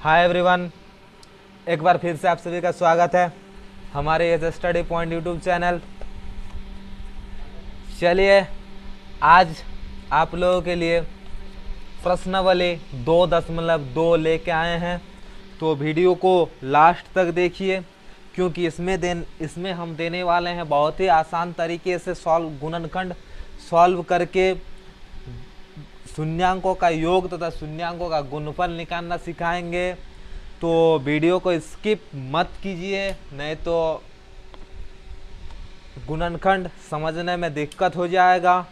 Hi everyone, एक बार फिर से आप सभी का स्वागत है हमारे Edge Study Point YouTube channel. चलिए आज आप लोगों के लिए प्रश्नावली 2.2 लेके आए हैं, तो वीडियो को लास्ट तक देखिए क्योंकि इसमें हम देने वाले हैं बहुत ही आसान तरीके से गुणनखंड सॉल्व करके शून्यांकों का योग तथा शून्यांकों का गुणनफल निकालना सिखाएंगे। तो वीडियो को स्किप मत कीजिए, नहीं तो गुणनखंड समझने में दिक्कत हो जाएगा।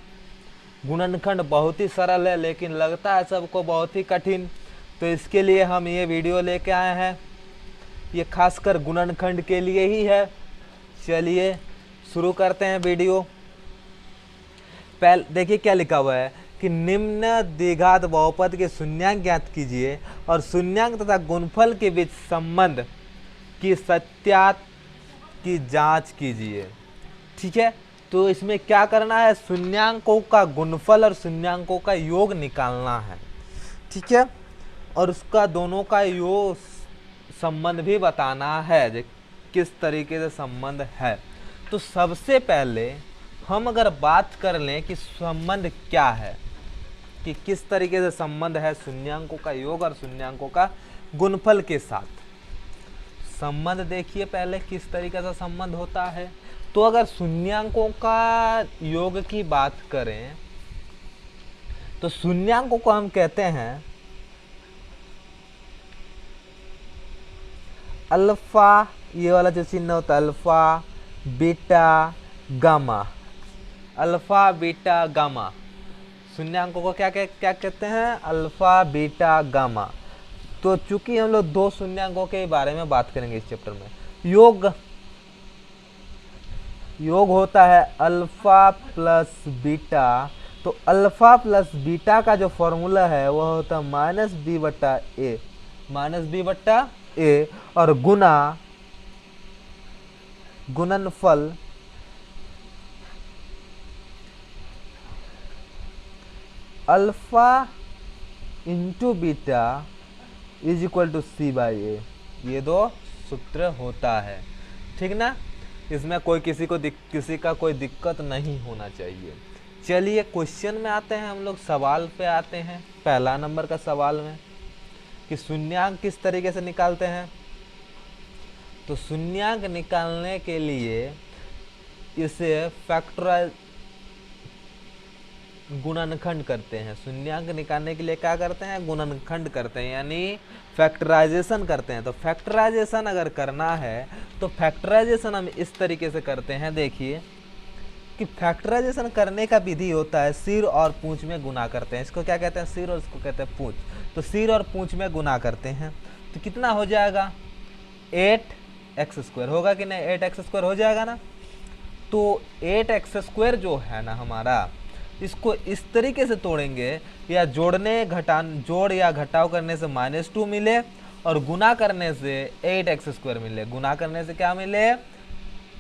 गुणनखंड बहुत ही सरल है लेकिन लगता है सबको बहुत ही कठिन, तो इसके लिए हम ये वीडियो लेके आए हैं। ये खासकर गुणनखंड के लिए ही है। चलिए शुरू करते हैं वीडियो। पहले देखिए क्या लिखा हुआ है कि निम्न द्विघात बहुपद के शून्यांक ज्ञात कीजिए और शून्यांक तथा गुणनफल के बीच संबंध की सत्यात की जांच कीजिए। ठीक है, तो इसमें क्या करना है, शून्यांकों का गुणनफल और शून्यांकों का योग निकालना है। ठीक है, और उसका दोनों का योग संबंध भी बताना है, किस तरीके से संबंध है। तो सबसे पहले हम अगर बात कर लें कि संबंध क्या है, कि किस तरीके से संबंध है शून्यांकों का योग और शून्यांकों का गुणनफल के साथ। संबंध देखिए पहले किस तरीके से संबंध होता है। तो अगर शून्यांकों का योग की बात करें तो शून्यांकों को हम कहते हैं अल्फा, ये वाला जो चिन्ह होता है alpha beta gamma. Alpha beta gamma शून्यांकों को क्या कहते हैं, अल्फा बीटा गामा। तो चूंकि हम लोग दो शून्यांकों के बारे में बात करेंगे इस चैप्टर में। योग होता है अल्फा प्लस बीटा। तो अल्फा प्लस बीटा का जो फॉर्मूला है वह होता है -b/a और गुणनफल alpha into beta is equal to c/a। ये दो सूत्र होता है, ठीक ना। इसमें किसी का कोई दिक्कत नहीं होना चाहिए। चलिए क्वेश्चन में आते हैं, हम लोग सवाल पे आते हैं। पहला नंबर का सवाल में कि शून्यांक किस तरीके से निकालते हैं। तो शून्यांक निकालने के लिए इसे फैक्टराइज गुणनखंड करते हैं। शून्यांक निकालने के लिए क्या करते हैं, गुणनखंड करते हैं, यानी फैक्टराइजेशन करते हैं। तो फैक्टराइजेशन अगर करना है तो फैक्टराइजेशन हम इस तरीके से करते हैं। देखिए कि फैक्टराइजेशन करने का विधि होता है सिर और पूंछ में गुना करते हैं। इसको क्या कहते हैं, सिर, और इसको कहते हैं पूंछ। तो सिर और पूंछ में गुना करते हैं तो कितना हो जाएगा, 8x² होगा कि नहीं, 8x² हो जाएगा ना। तो 8x² जो है ना हमारा, इसको इस तरीके से तोड़ेंगे या जोड़ या घटाव करने से -2 मिले और गुना करने से 8x² मिले। गुना करने से क्या मिले,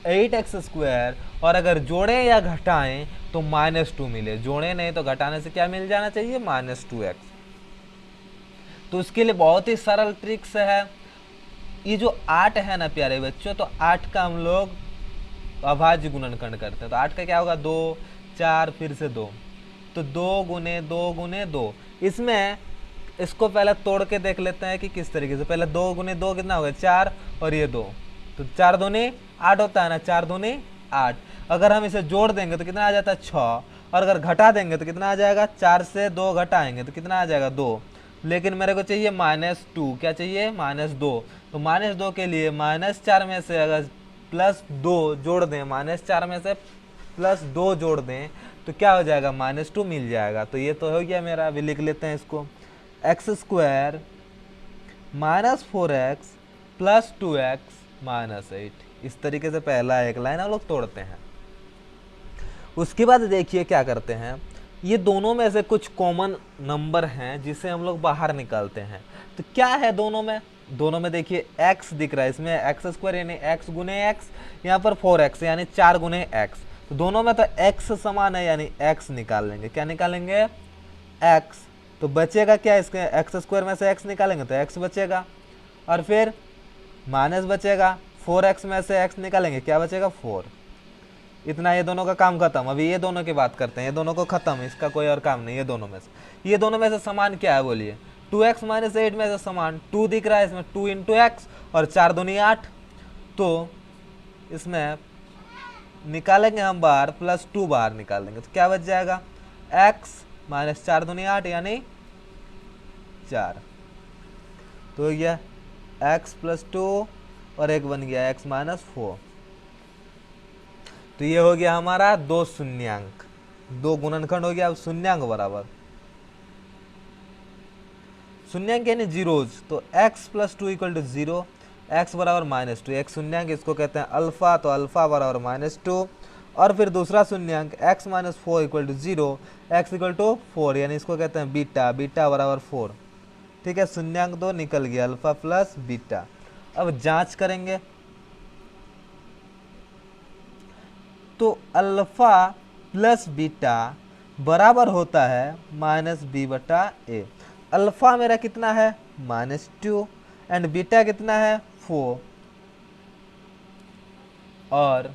8x², और अगर जोड़ें या घटाएं तो -2 मिले। जोड़ें नहीं तो घटाने से क्या मिल जाना चाहिए, -2x। तो इसके लिए बहुत ही सरल ट्रिक्स है। ये जो 8 है ना प्यारे बच्चों, तो 8 का हम लोग अभाज्य गुणनखंड करते हैं। तो 8 का क्या होगा, 2, 4, फिर से 2, तो 2 गुने 2 गुने 2। इसमें इसको पहले तोड़ के देख लेते हैं कि किस तरीके से। पहले 2 गुने 2 कितना होगा, 4, और ये 2, तो 4 दूनी 8 होता है ना, 4 दूनी 8। अगर हम इसे जोड़ देंगे तो कितना आ जाता है, 6, और अगर घटा देंगे तो कितना आ जाएगा, 4 से 2 घटाएंगे तो कितना आ जाएगा, 2। लेकिन मेरे को चाहिए -2, क्या चाहिए, -2। तो -2 के लिए -4 में से अगर +2 जोड़ दें, -4 में से +2 जोड़ दें तो क्या हो जाएगा, -2 मिल जाएगा। तो ये तो हो गया मेरा। अभी लिख लेते हैं इसको, x² -4x + 2x -8। इस तरीके से पहला एक लाइन हम लोग तोड़ते हैं। उसके बाद देखिए क्या करते हैं, ये दोनों में से कुछ कॉमन नंबर हैं जिसे हम लोग बाहर निकालते हैं। तो क्या है दोनों में देखिए x दिख रहा है, इसमें x² यानी x गुने x, यहाँ पर 4x यानी 4 गुने x। तो दोनों में तो x समान है यानी x निकाल लेंगे। क्या निकालेंगे, x। तो बचेगा क्या, इसके x² में से x निकालेंगे तो x बचेगा। और फिर माइनस बचेगा, 4x में से x निकालेंगे, क्या बचेगा 4। इतना ये दोनों का काम खत्म। अभी ये दोनों की बात करते हैं, ये दोनों को खत्म, इसका कोई और काम नहीं। ये दोनों में से समान क्या है बोलिए, 2x माइनस 8 में से समान 2 दिख रहा है इसमें, 2 इंटू एक्स और 4 दूनी 8। तो इसमें निकालेंगे हम बाहर, प्लस 2 बाहर निकाल देंगे तो क्या बच जाएगा, x माइनस 4 दूनी 8 यानी 4। तो ये x प्लस 2 और एक बन गया x माइनस 4। तो ये हो गया हमारा दो शून्यांक, दो गुणनखंड हो गया। अब शून्यांक बराबर शून्यांक यानी जीरोज, तो x plus 2 equal to 0, x बराबर माइनस 2। एक शून्यांक इसको कहते हैं अल्फा, तो अल्फा बराबर माइनस 2। और फिर दूसरा शून्यांक x minus 4 equal to 0, x equal to 4 यानी इसको कहते हैं बीटा, बीटा बराबर 4। ठीक है, शून्यांक दो निकल गया, अल्फा प्लस बीटा। अब जांच करेंगे तो अल्फा प्लस बीटा बराबर होता है माइनस बी बटा ए। अल्फा मेरा कितना है माइनस 2 एंड बीटा कितना है 4, और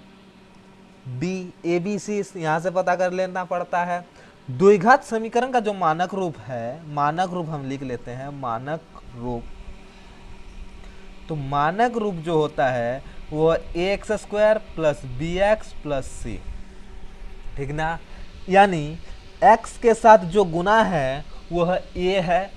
बी ए बी सी यहाँ से पता कर लेना पड़ता है। द्विघात समीकरण का जो मानक रूप है, मानक रूप हम लिख लेते हैं, मानक रूप। तो मानक रूप जो होता है वो ax square plus B X plus C, ठीक ना। यानी x के साथ जो गुना है वह a है,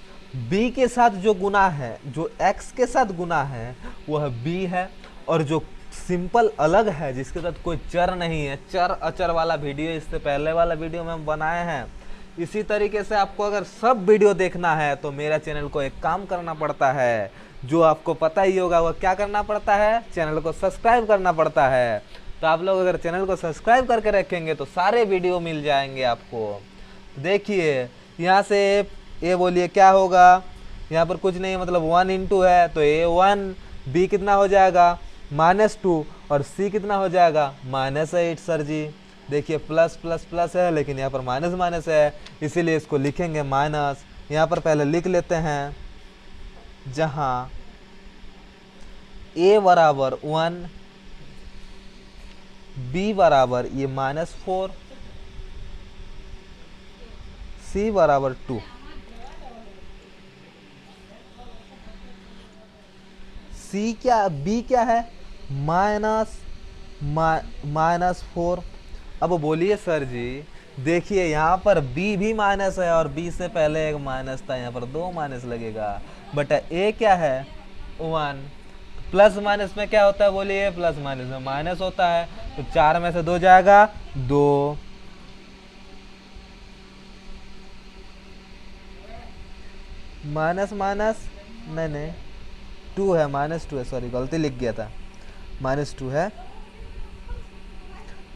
b के साथ जो गुना है, जो x के साथ गुना है वह b है, और जो सिंपल अलग है जिसके साथ कोई चर नहीं है, चर अचर वाला वीडियो इससे पहले वाला वीडियो में हम बनाए हैं। इसी तरीके से आपको अगर सब वीडियो देखना है तो मेरा चैनल को एक काम करना पड़ता है, जो आपको पता ही होगा, वह क्या करना पड़ता है, चैनल को सब्सक्राइब करना पड़ता है। तो आप लोग अगर चैनल को सब्सक्राइब करके रखेंगे तो सारे वीडियो मिल जाएंगे आपको। देखिए यहाँ से ए बोलिए क्या होगा, यहाँ पर कुछ नहीं, मतलब 1 इंटू है तो a1, b कितना हो जाएगा माइनस 2 और c कितना हो जाएगा माइनस 8। सर जी देखिए प्लस प्लस प्लस है लेकिन यहाँ पर माइनस माइनस है, इसीलिए इसको लिखेंगे माइनस। यहाँ पर पहले लिख लेते हैं, जहाँ a बराबर 1, b बराबर ये माइनस 4, c बराबर 2। c क्या, b क्या है माइनस 4। अब बोलिए सर जी, देखिए यहाँ पर b भी माइनस है और b से पहले एक माइनस था, यहाँ पर 2 माइनस लगेगा, बट a क्या है 1। प्लस माइनस में क्या होता है बोलिए, प्लस माइनस में माइनस होता है, तो 4 में से 2 जाएगा 2। माइनस माइनस नहीं 2 है, माइनस 2 है, सॉरी गलती लिख गया था, माइनस 2 है,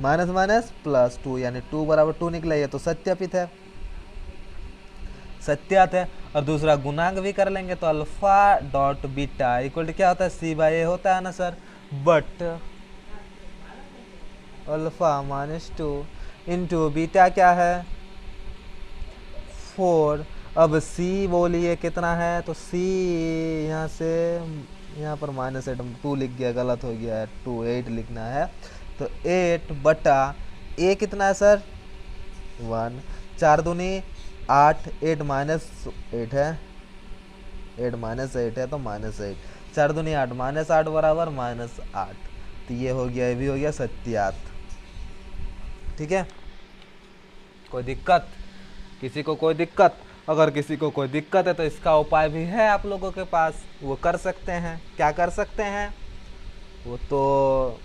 माइनस माइनस प्लस 2 यानी 2 बराबर 2 निकला, ये तो सत्यापित है, सत्यात है। और दूसरा गुणांक भी कर लेंगे तो alpha dot beta equal to क्या होता है सी बाई ए होता है ना sir, but alpha minus 2 into beta क्या है 4। अब c बोलिए कितना है, तो c यहाँ से यहाँ पर माइनस 8 2 लिख गया, गलत हो गया है, 2 8 लिखना है, तो 8 बटा a कितना है सर 1, 4 दूनी 8, 8 माइनस 8 है, 8 माइनस 8 है तो माइनस 8, 4 दूनी 8 माइनस 8 बराबर माइनस 8। तो ये हो गया, ये भी हो गया सत्यात। ठीक है, कोई दिक्कत, किसी को कोई दिक्कत? अगर किसी को कोई दिक्कत है तो इसका उपाय भी है आप लोगों के पास, वो कर सकते हैं। क्या कर सकते हैं वो तो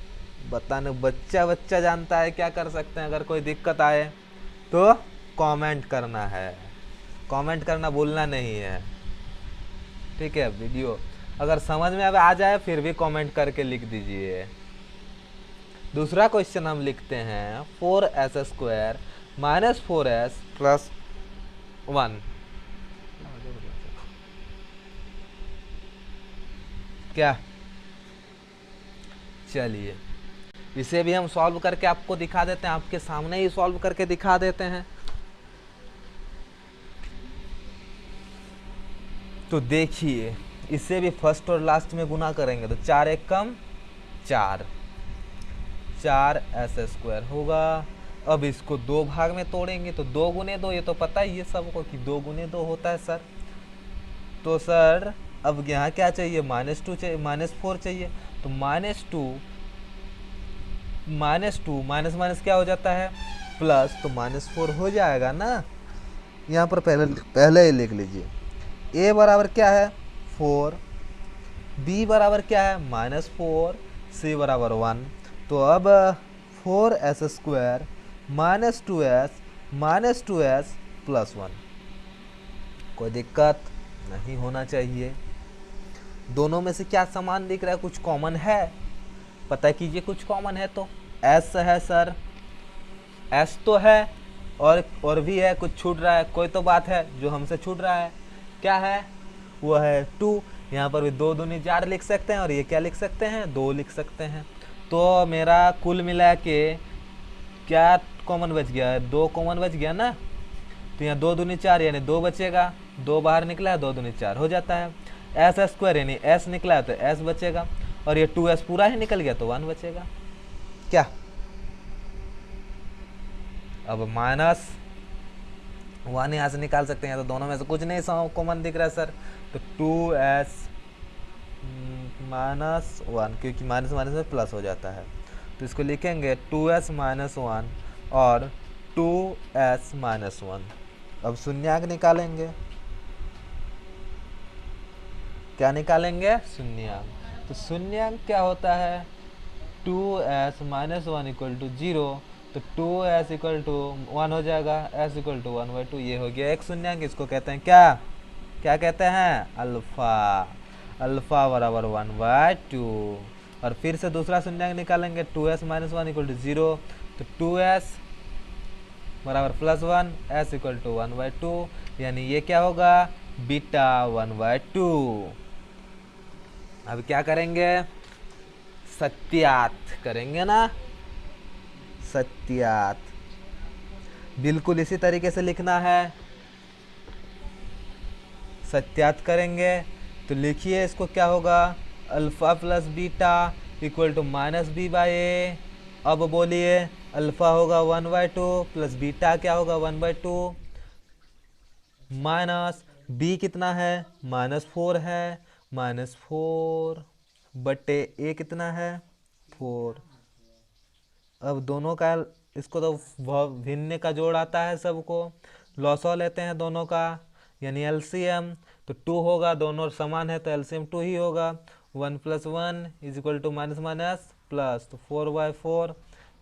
बताने, बच्चा जानता है क्या कर सकते हैं। अगर कोई दिक्कत आए तो कमेंट करना है, कमेंट करना भूलना नहीं है। ठीक है, वीडियो अगर समझ में अब आ जाए फिर भी कमेंट करके लिख दीजिए। दूसरा क्वेश्चन हम लिखते हैं 4s square minus 4s plus 1, क्या? चलिए इसे भी हम सॉल्व करके आपको दिखा देते हैं, आपके सामने ही सॉल्व करके दिखा देते हैं। तो देखिए इससे भी फर्स्ट और लास्ट में गुना करेंगे तो 4 एक कम 4 4s² होगा। अब इसको 2 भाग में तोड़ेंगे तो 2 गुने 2, ये तो पता ही है सबको कि 2 गुने 2 होता है सर। तो सर अब यहाँ क्या चाहिए, -2 चाहिए, -4 चाहिए। तो -2 माइनस माइनस क्या हो जाता है प्लस, तो -4 हो जाएगा ना। यहाँ पर पहले ही लिख लीजिए, a बराबर क्या है 4, b बराबर क्या है -4, c बराबर 1। तो अब 4s² -2s प्लस 1, कोई दिक्कत नहीं होना चाहिए। दोनों में से क्या समान दिख रहा है, कुछ कॉमन है, पता कीजिए कुछ कॉमन है तो s है सर, s तो है और भी है, कुछ छूट रहा है, कोई तो बात है जो हमसे छूट रहा है, क्या है वो है 2। यहाँ पर भी 2 दूनी 4 लिख सकते हैं और ये क्या लिख सकते हैं 2 लिख सकते हैं। तो मेरा कुल मिला के क्या कॉमन बच गया, 2 कॉमन बच गया ना। तो यहाँ 2 दूनी 4 यानी 2 बचेगा, 2 बाहर निकला है, 2 दूनी 4 हो जाता है। s² यानी s निकला है तो s बचेगा, और ये 2s पूरा ही निकल गया तो 1 बचेगा। क्या अब -1 यहाँ से निकाल सकते हैं, तो दोनों में से कुछ नहीं कॉमन दिख रहा है सर। तो 2s -1, क्योंकि माइनस माइनस में प्लस हो जाता है, तो इसको लिखेंगे 2s -1 और 2s -1। अब शून्यांक निकालेंगे, क्या निकालेंगे शून्यांक। तो शून्यांक क्या होता है 2s -1 = 0, तो 2s = 1 हो जाएगा, s = 1/2। ये हो गया एक शून्यांक, इसको कहते हैं क्या कहते हैं अल्फा। अल्फा बराबर 1/2। और फिर से दूसरा शून्यांक निकालेंगे 2s -1 = 0, तो 2s बराबर +1, s = 1/2, यानी ये क्या होगा बीटा 1/2। अब क्या करेंगे सत्यात करेंगे ना, सत्यात बिल्कुल इसी तरीके से लिखना है। सत्यात करेंगे तो लिखिए इसको, क्या होगा alpha plus beta equal to -b/a। अब बोलिए अल्फा होगा 1/2 प्लस बीटा क्या होगा 1/2, माइनस b कितना है -4 है, -4 बटे a कितना है 4। अब दोनों का इसको तो भिन्न का जोड़ आता है सबको, लॉसो लेते हैं दोनों का, यानी एलसीएम। तो 2 होगा, दोनों समान है तो एलसीएम 2 ही होगा। 1 + 1 = -, प्लस तो 4/4,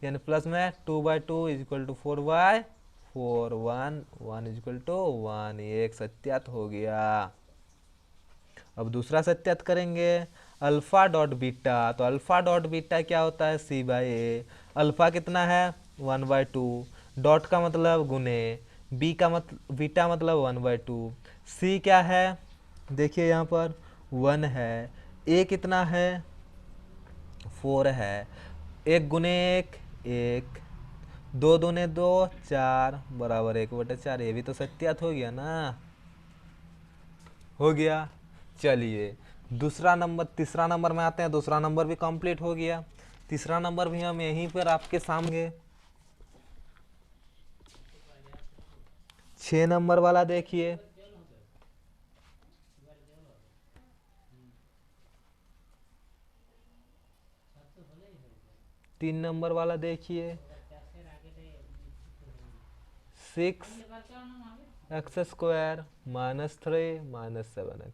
यानी प्लस में 2/2 = 4/4, 1 = 1। ये एक सत्यात हो गया। अब दूसरा सत्यात करेंगे अल्फा डॉट बीटा। तो अल्फा डॉट बीटा क्या होता है c/a। अल्फा कितना है 1/2, डॉट का मतलब गुने, बी का मतलब बीटा मतलब 1/2, सी क्या है देखिए यहाँ पर 1 है, ए कितना है 4 है, 1 गुने 1 1, 2 दूने 2 4 बराबर 1/4। ये भी तो सत्यात हो गया ना, हो गया। चलिए तीसरा नंबर में आते हैं। दूसरा नंबर भी कंप्लीट हो गया, तीसरा नंबर भी हम यहीं पर आपके सामने 6 नंबर वाला देखिए। तीन नंबर वाला देखिए 6x² -3 -7x।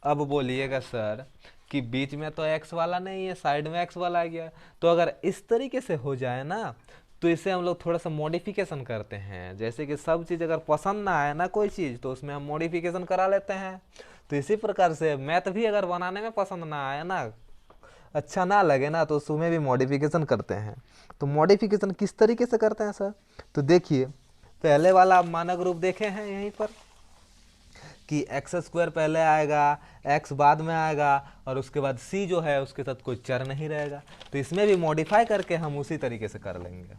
अब बोलिएगा सर कि बीच में तो x वाला नहीं है, साइड में x वाला आ गया। तो अगर इस तरीके से हो जाए ना तो इसे हम लोग थोड़ा सा मॉडिफिकेशन करते हैं। जैसे कि सब चीज़ अगर पसंद ना आए ना कोई चीज़ तो उसमें हम मॉडिफिकेशन करा लेते हैं। तो इसी प्रकार से मैथ भी अगर बनाने में पसंद ना आए ना, अच्छा ना लगे ना, तो उसमें भी मॉडिफिकेशन करते हैं। तो मॉडिफिकेशन किस तरीके से करते हैं सर, तो देखिए पहले वाला आप मानक रूप देखे हैं यहीं पर कि x² पहले आएगा, x बाद में आएगा, और उसके बाद c जो है उसके साथ कोई चर नहीं रहेगा। तो इसमें भी मॉडिफाई करके हम उसी तरीके से कर लेंगे।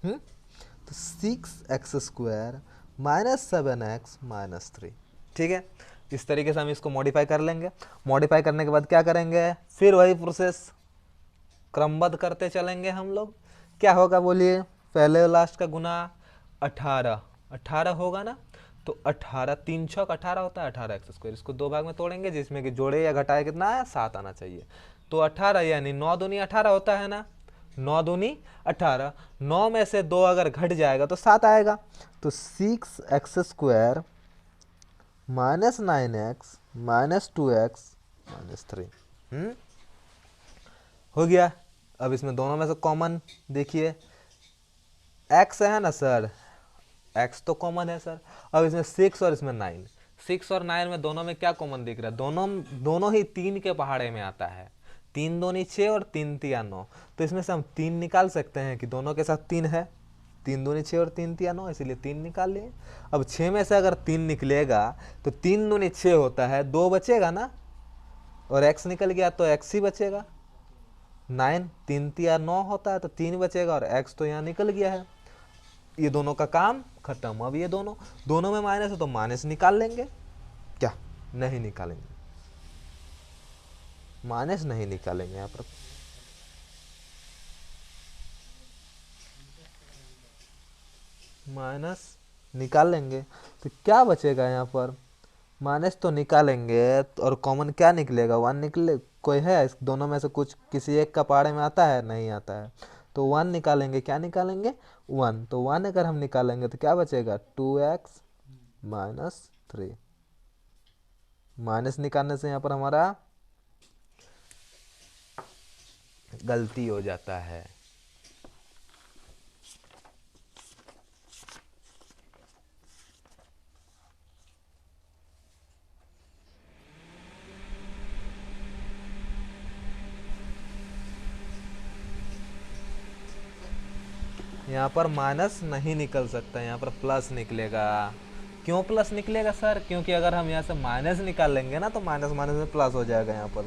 तो 6x² -7x -3, ठीक है। इस तरीके से हम इसको मॉडिफाई कर लेंगे। मॉडिफाई करने के बाद क्या करेंगे, फिर वही प्रोसेस क्रमबद्ध करते चलेंगे हम लोग। क्या होगा बोलिए, पहले और लास्ट का गुना 18, 18 होगा ना, तो 18 3 छक 18 होता है, 18 एक्स स्क्वायर। इसको दो भाग में तोड़ेंगे जिसमें कि जोड़े या घटाए कितना है, 7 आना चाहिए। तो 18 यानी 9 दूनी 18 होता है ना, 9 दूनी 18, 9 में से 2 अगर घट जाएगा तो 7 आएगा। तो 6 x square minus 9x minus 2x minus 3 हो गया। अब इसमें दोनों में से कॉमन देखिए, x है ना सर, x तो कॉमन है सर। अब इसमें 6 और इसमें 9, 6 और 9 में दोनों में क्या कॉमन दिख रहा है, दोनों ही 3 के पहाड़े में आता है। 3 दूनी 6 और 3 तिया 9, तो इसमें से हम 3 निकाल सकते हैं कि दोनों के साथ 3 है। 3 दूनी 6 और 3 तिया 9, इसीलिए 3 निकाल लिए। अब 6 में से अगर 3 निकलेगा तो 3 दूनी 6 होता है, 2 बचेगा ना, और x निकल गया तो x ही बचेगा। 9 3 तिया 9 होता है तो 3 बचेगा, और x तो यहाँ निकल गया है। ये दोनों का काम खत्म। अब ये दोनों में माइनस है तो माइनस निकाल लेंगे। क्या नहीं निकालेंगे, माइनस नहीं निकालेंगे यहाँ पर। माइनस निकाल लेंगे तो क्या बचेगा यहाँ पर, माइनस तो निकालेंगे और कॉमन क्या निकलेगा, 1 निकले। कोई है इस दोनों में से कुछ किसी एक का पहाड़े में आता है, नहीं आता है, तो 1 निकालेंगे। क्या निकालेंगे, 1। तो 1 अगर हम निकालेंगे तो क्या बचेगा, 2x माइनस 3। माइनस निकालने से यहाँ पर हमारा गलती हो जाता है। यहाँ पर माइनस नहीं निकल सकता, यहाँ पर प्लस निकलेगा। क्यों प्लस निकलेगा सर, क्योंकि अगर हम यहाँ से माइनस निकाल लेंगे ना तो माइनस माइनस में प्लस हो जाएगा। यहाँ पर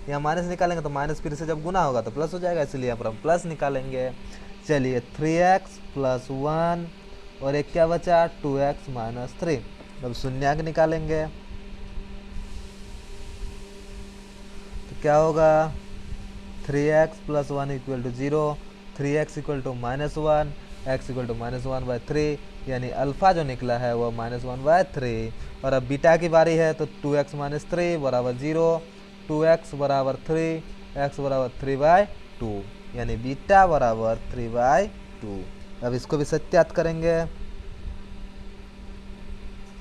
यहाँ माइनस निकालेंगे तो माइनस फिर से जब गुना होगा तो प्लस हो जाएगा, इसलिए यहाँ पर हम प्लस निकालेंगे। चलिए 3x प्लस 1 और एक क्या बचा, 2x माइनस 3। अब शून्यक निकालेंगे तो क्या होगा, 3x plus 1 equal to 0, 3x equal to minus 1, x equal to minus 1/3, यानी अल्फा जो निकला है वह -1/3। और अब बीटा की बारी है तो 2x माइनस 3 बराबर 0, 2x बराबर 3, x बराबर 3/2, यानी बीटा बराबर 3/2। अब इसको भी सत्यात करेंगे।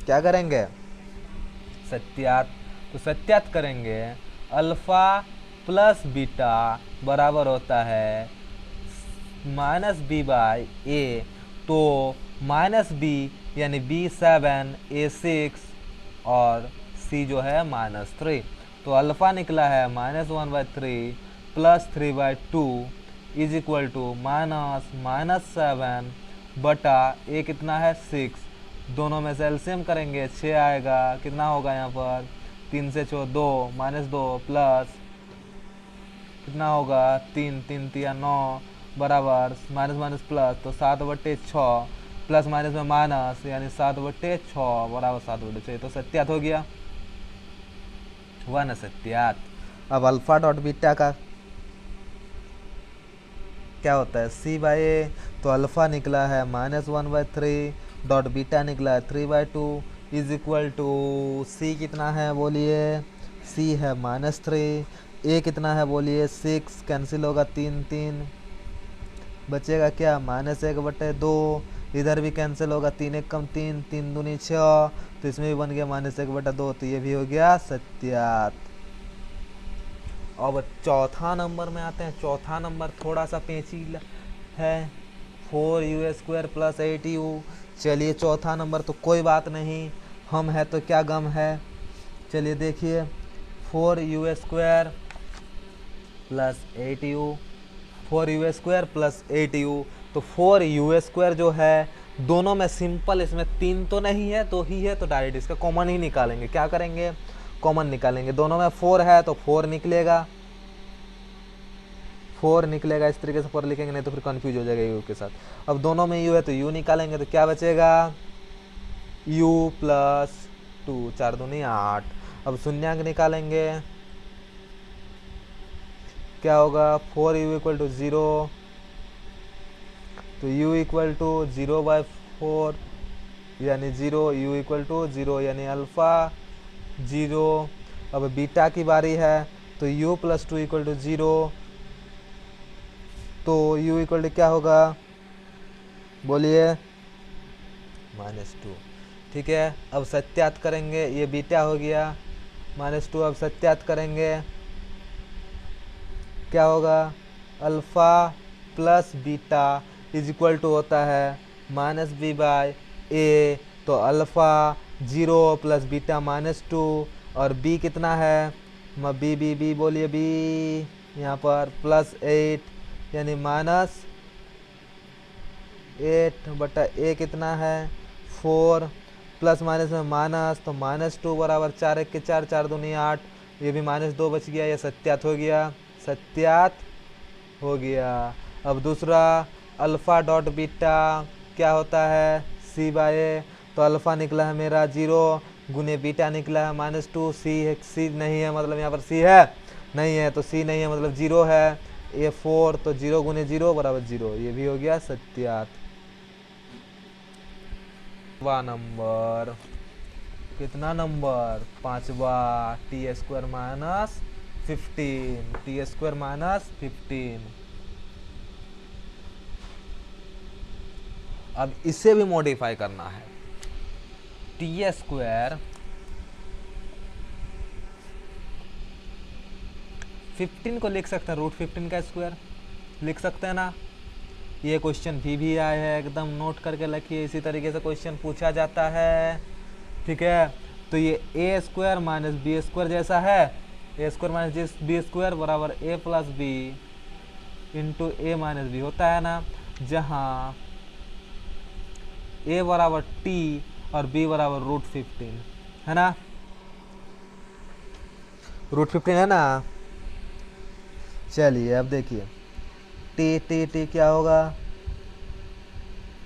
क्या करेंगे, सत्यात। तो सत्यात करेंगे, अल्फा प्लस बीटा बराबर होता है -b/a। तो -b यानी b7 a6 और c जो है -3। तो अल्फा निकला है -1/3 प्लस 3/2 इज इक्वल टू -7 बटा a कितना है 6। दोनों में से एलसीएम करेंगे 6 आएगा, कितना होगा यहाँ पर 3 से 4 2 -2 प्लस कितना होगा 3 3 तिया 9 बराबर माइनस माइनस प्लस, तो 7/6 प्लस माइनस में माइनस यानी 7/6 बराबर 7/6। तो सत्यात हो गया, हुआ ना सत्यात। अब अल्फा डॉट बीटा का क्या होता है, c/a। तो अल्फा निकला है -1/3 डॉट बीटा निकला है 3/2 इज इक्वल टू c कितना है बोलिए, c है -3, a कितना है बोलिए 6, कैंसिल होगा 3 3, बचेगा क्या -1/2, इधर भी कैंसिल होगा 3 1 कम 3, 3 दूनी 6, तो इसमें भी बन गया -1/2। तो ये भी हो गया सत्यात। अब चौथा नंबर में आते हैं। चौथा नंबर थोड़ा सा पेचीदा है, 4u² प्लस 8u। चलिए चौथा नंबर तो कोई बात नहीं, हम है तो क्या गम है। चलिए देखिए 4u² plus 8u, 4u² plus 8u। तो 4u² जो है दोनों में सिंपल, इसमें 3 तो नहीं है 2 ही है, तो डायरेक्ट इसका कॉमन ही निकालेंगे। क्या करेंगे, कॉमन निकालेंगे। दोनों में 4 है तो 4 निकलेगा, 4 निकलेगा। इस तरीके से 4 लिखेंगे, नहीं तो फिर कंफ्यूज हो जाएगा u के साथ। अब दोनों में u है तो u निकालेंगे तो क्या बचेगा, u प्लस -2, 4 दूनी 8। अब शून्यांक निकालेंगे, क्या होगा, 4u इक्वल टू 0, तो u इक्वल टू 0/4 यानी 0, u इक्वल टू 0 यानी अल्फ़ा 0। अब बीटा की बारी है, तो u प्लस 2 इक्वल टू 0, तो u इक्वल टू क्या होगा, बोलिए, -2। ठीक है, अब सत्यात करेंगे, ये बीटा हो गया -2। अब सत्यात करेंगे, क्या होगा, alpha plus beta is equal to होता है -b/a, तो अल्फ़ा 0 प्लस बीटा -2, और b कितना है, बी बोलिए, b यहाँ पर +8 यानी -8/a कितना है, 4, प्लस माइनस में माइनस, तो -2 बराबर 4 1 के 4, 4 दूनी 8, ये भी -2 बच गया, ये सत्यात हो गया, सत्यात हो गया। अब दूसरा, अल्फ़ा डॉट बीटा क्या होता है, c/a, तो अल्फ़ा निकला है मेरा 0 गुने बीटा निकला है -2, c नहीं है, मतलब यहाँ पर c है नहीं है, तो c नहीं है मतलब 0 है, ये 4, तो 0 गुने 0 बराबर 0, ये भी हो गया सत्यात। नंबर कितना नंबर, 5वां, t² माइनस 15, t² माइनस 15। अब इसे भी मॉडिफाई करना है, t² 15 को लिख सकते हैं √15 का स्क्वायर, लिख सकते हैं ना। ये क्वेश्चन भी आया है, एकदम नोट करके रखिए, इसी तरीके से क्वेश्चन पूछा जाता है। ठीक है, तो ये a² माइनस b² जैसा है, a² माइनस b² बराबर a plus b into a minus b होता है ना, जहाँ a बराबर t और b बराबर √15 है ना, √15 है ना। चलिए अब देखिए, t क्या होगा,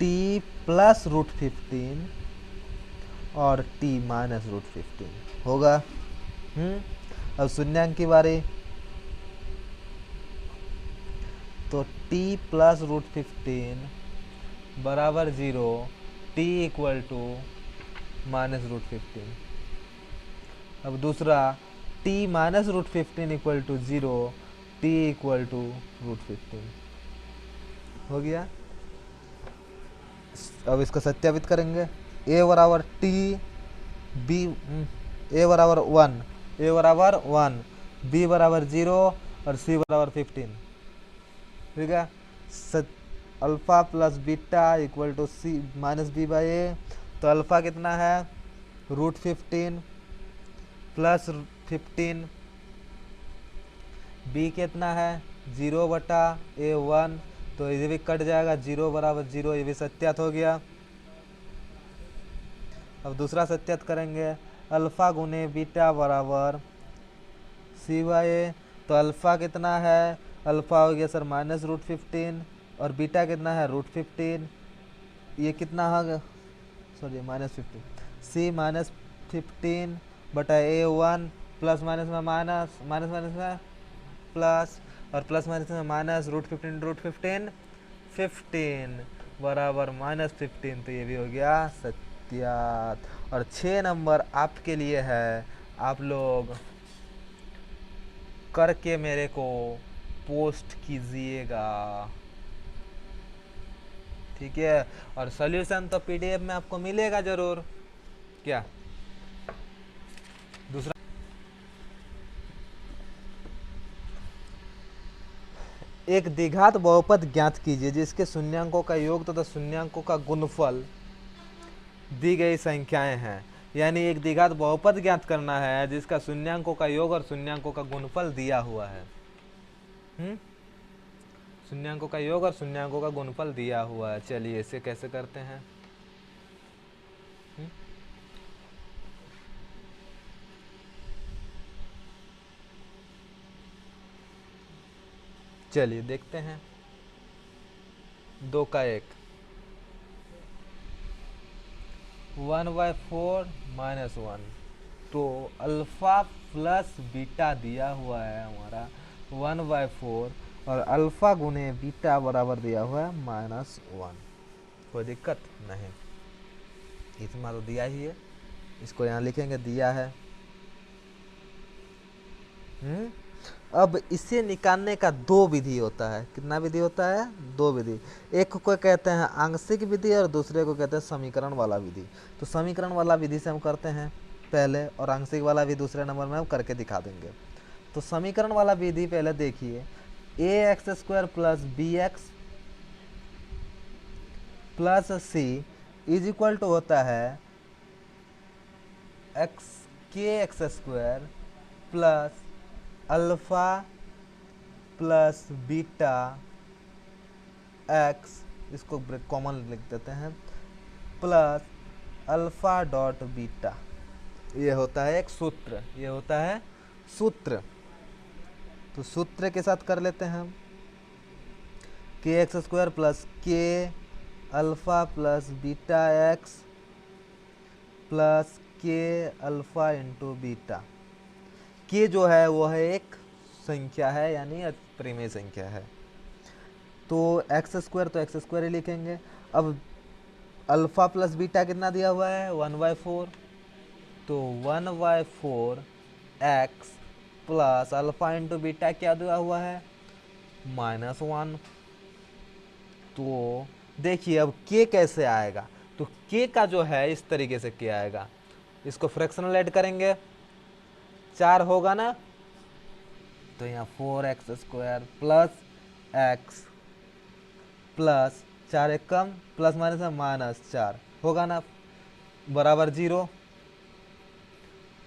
t प्लस √15 और t माइनस √15 होगा। अब शून्यांक की बारी, तो t प्लस √15 बराबर 0, t इक्वल टू माइनस √15। अब दूसरा, t minus √15 equal to 0, t equal to √15 हो गया। अब इसको सत्यापित करेंगे, a बराबर t, b a बराबर 1, a बराबर 1, b बराबर 0 और c बराबर 15। ठीक है, alpha plus beta equal to c minus b/a, तो अल्फ़ा कितना है, √15 प्लस 15, b कितना है 0/a1, तो ये भी कट जाएगा, 0 बराबर 0, ये भी सत्यात हो गया। अब दूसरा सत्यात करेंगे, अल्फ़ा गुने बीटा बराबर c/a, तो अल्फ़ा कितना है, अल्फ़ा हो गया सर -√15 और बीटा कितना है √15, ये कितना होगा, sorry -15, c -15/a1, plus minus में माइनस, माइनस माइनस में प्लस, और प्लस माइनस में माइनस, √15 15 बराबर -15, तो ये भी हो गया सत्यात। और 6 नंबर आपके लिए है, आप लोग करके मेरे को पोस्ट कीजिएगा। ठीक है, और सॉल्यूशन तो पीडीएफ में आपको मिलेगा जरूर। क्या दूसरा, एक द्विघात बहुपद ज्ञात कीजिए जिसके शून्यांकों का योग तथा शून्यांकों का गुणफल दी गई संख्याएं हैं। यानी एक द्विघात बहुपद ज्ञात करना है जिसका शून्यांकों का योग और शून्यांकों का गुणफल दिया हुआ है। शून्यांकों का योग और शून्यांकों का गुणफल दिया हुआ है। चलिए इसे कैसे करते हैं। चलिए देखते हैं, 2 का 1, 1/4 -1, तो अल्फ़ा प्लस बीटा दिया हुआ है हमारा 1/4 और अल्फ़ा गुने बीटा बराबर दिया हुआ है -1। कोई दिक्कत नहीं, इतना तो दिया ही है, इसको यहाँ लिखेंगे दिया है। अब इसे निकालने का दो विधि होता है। कितना विधि होता है? दो विधि। एक को कहते हैं आंशिक विधि और दूसरे को कहते हैं समीकरण वाला विधि। तो समीकरण वाला विधि से हम करते हैं पहले, और आंशिक वाला भी दूसरे नंबर में हम करके दिखा देंगे। तो समीकरण वाला विधि पहले देखिए, ax² plus bx plus c is equal to होता है kx² plus alpha plus beta x, इसको कॉमन लिख देते हैं, प्लस अल्फ़ा डॉट बीटा। ये होता है एक सूत्र, ये होता है सूत्र। तो सूत्र के साथ कर लेते हैं हम, kx² plus k alpha plus beta x plus k alpha into beta. k जो है वो है एक संख्या है, यानी परिमेय संख्या है। तो x² तो x² ही लिखेंगे। अब अल्फ़ा प्लस बीटा कितना दिया हुआ है? 1/4, तो 1/4 x plus alpha into beta क्या दिया हुआ है? -1। तो देखिए अब k कैसे आएगा, तो k का जो है इस तरीके से k आएगा, इसको फ्रैक्शनल ऐड करेंगे, 4 होगा ना, तो यहाँ 4x² प्लस x प्लस 4 एक कम, प्लस माइनस में -4 होगा ना, बराबर 0।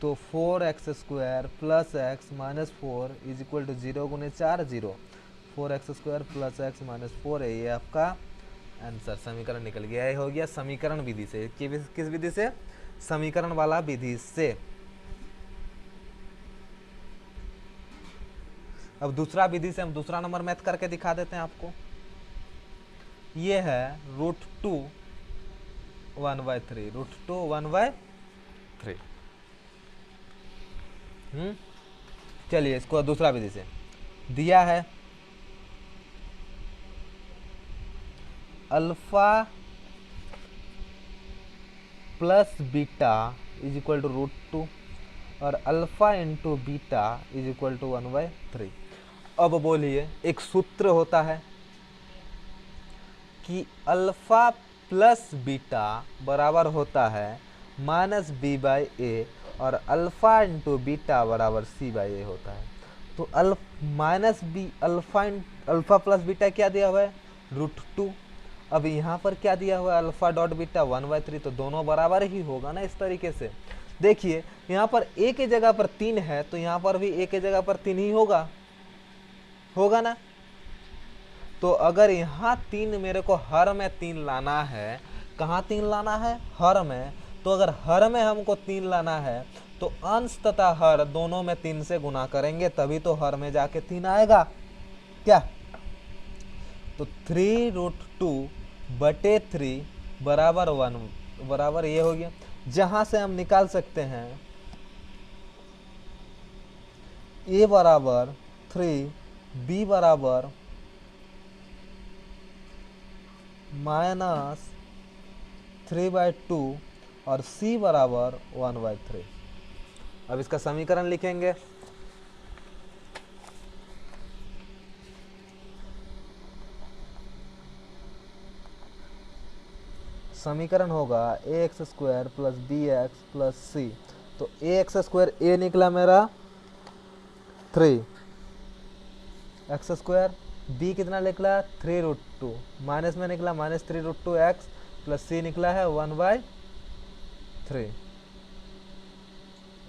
तो 4x² plus x minus 4 is equal to 0 गुने 4 0, 4x² प्लस x माइनस 4 है ये आपका आंसर। समीकरण निकल गया, ये हो गया समीकरण विधि से। किस विधि से? समीकरण वाला विधि से। अब दूसरा विधि से हम दूसरा नंबर मैथ करके दिखा देते हैं आपको। ये है √2 1/3, √2 1/3। चलिए इसको दूसरा विधि से दिया है, alpha plus beta is equal to √2 और alpha into beta is equal to 1/3। अब बोलिए, एक सूत्र होता है कि अल्फ़ा प्लस बीटा बराबर होता है -b/a और अल्फ़ा इंटू बीटा बराबर c/a होता है। तो अल्फ़ा प्लस बीटा क्या दिया हुआ है? √2। अब यहाँ पर क्या दिया हुआ है? अल्फ़ा डॉट बीटा 1/3, तो दोनों बराबर ही होगा ना इस तरीके से। देखिए यहाँ पर a की जगह पर 3 है, तो यहाँ पर भी a की जगह पर 3 ही होगा ना। तो अगर यहाँ 3 मेरे को हर में 3 लाना है, कहाँ 3 लाना है? हर में। तो अगर हर में हमको 3 लाना है तो अंश तथा हर दोनों में 3 से गुना करेंगे, तभी तो हर में जाके 3 आएगा क्या। तो 3√2/3 बराबर 1 बराबर ये हो गया। जहां से हम निकाल सकते हैं a बराबर 3, b बराबर -3/2 और c बराबर 1/3। अब इसका समीकरण लिखेंगे। समीकरण होगा ax² plus bx plus c। तो ax² a निकला मेरा 3, x² b कितना निकला? 3√2, माइनस में निकला -3√2x प्लस c निकला है 1/3,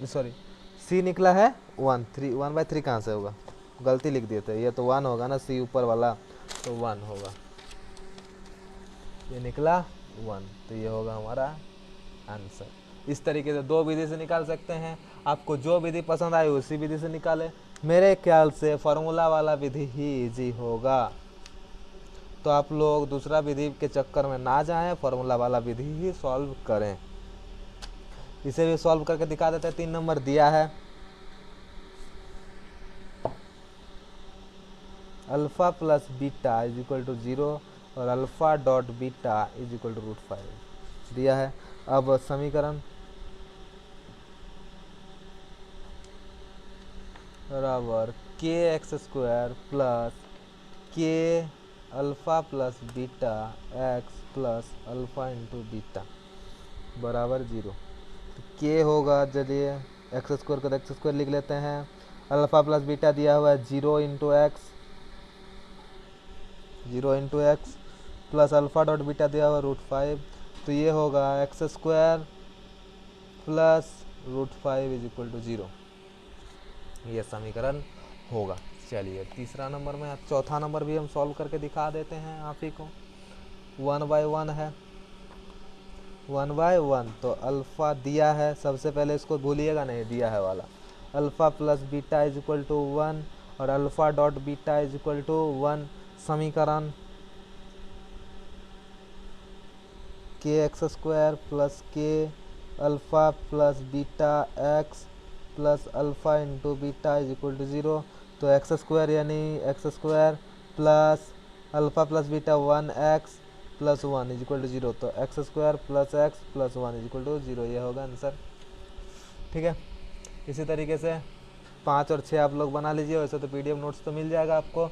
सॉरी c निकला है 1/3 कहाँ से होगा? गलती लिख दिए थे, ये तो 1 होगा ना, c ऊपर वाला, तो 1 होगा, ये निकला 1, तो ये होगा हमारा आंसर। इस तरीके से दो विधि से निकाल सकते हैं। आपको जो विधि पसंद आए उसी विधि से निकालें। मेरे ख्याल से फार्मूला वाला विधि ही इजी होगा, तो आप लोग दूसरा विधि के चक्कर में ना जाएं, फार्मूला वाला विधि ही सॉल्व करें। इसे भी सॉल्व करके दिखा देते हैं। 3 नंबर दिया है alpha plus beta is equal to 0 और alpha dot beta is equal to √5 दिया है। अब समीकरण बराबर k x square plus k alpha plus beta x plus alpha into beta बराबर 0। तो के होगा, चलिए एक्स स्क्वायर को एक्स स्क्वायर लिख लेते हैं। अल्फ़ा प्लस बीटा दिया हुआ है 0 into x plus alpha dot beta दिया हुआ √5। तो ये होगा x square plus √5 is equal to 0। ये समीकरण होगा। चलिए तीसरा नंबर में, अब चौथा नंबर भी हम सॉल्व करके दिखा देते हैं आप ही को। 1/1 है, 1/1। तो अल्फ़ा दिया है, सबसे पहले इसको भूलिएगा नहीं, दिया है वाला। Alpha plus beta is equal to 1 और alpha dot beta is equal to 1। समीकरण k x square plus k alpha plus beta x plus alpha into beta is equal to 0। तो एक्स स्क्वायर यानी x square plus alpha plus beta 1x plus 1 is equal to 0। तो x square plus x plus 1 is equal to 0, ये होगा answer. ठीक है, इसी तरीके से 5 और 6 आप लोग बना लीजिए। वैसे तो PDF नोट्स तो मिल जाएगा आपको।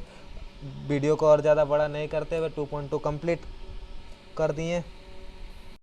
वीडियो को और ज़्यादा बड़ा नहीं करते हुए 2.2 कंप्लीट कर दिए।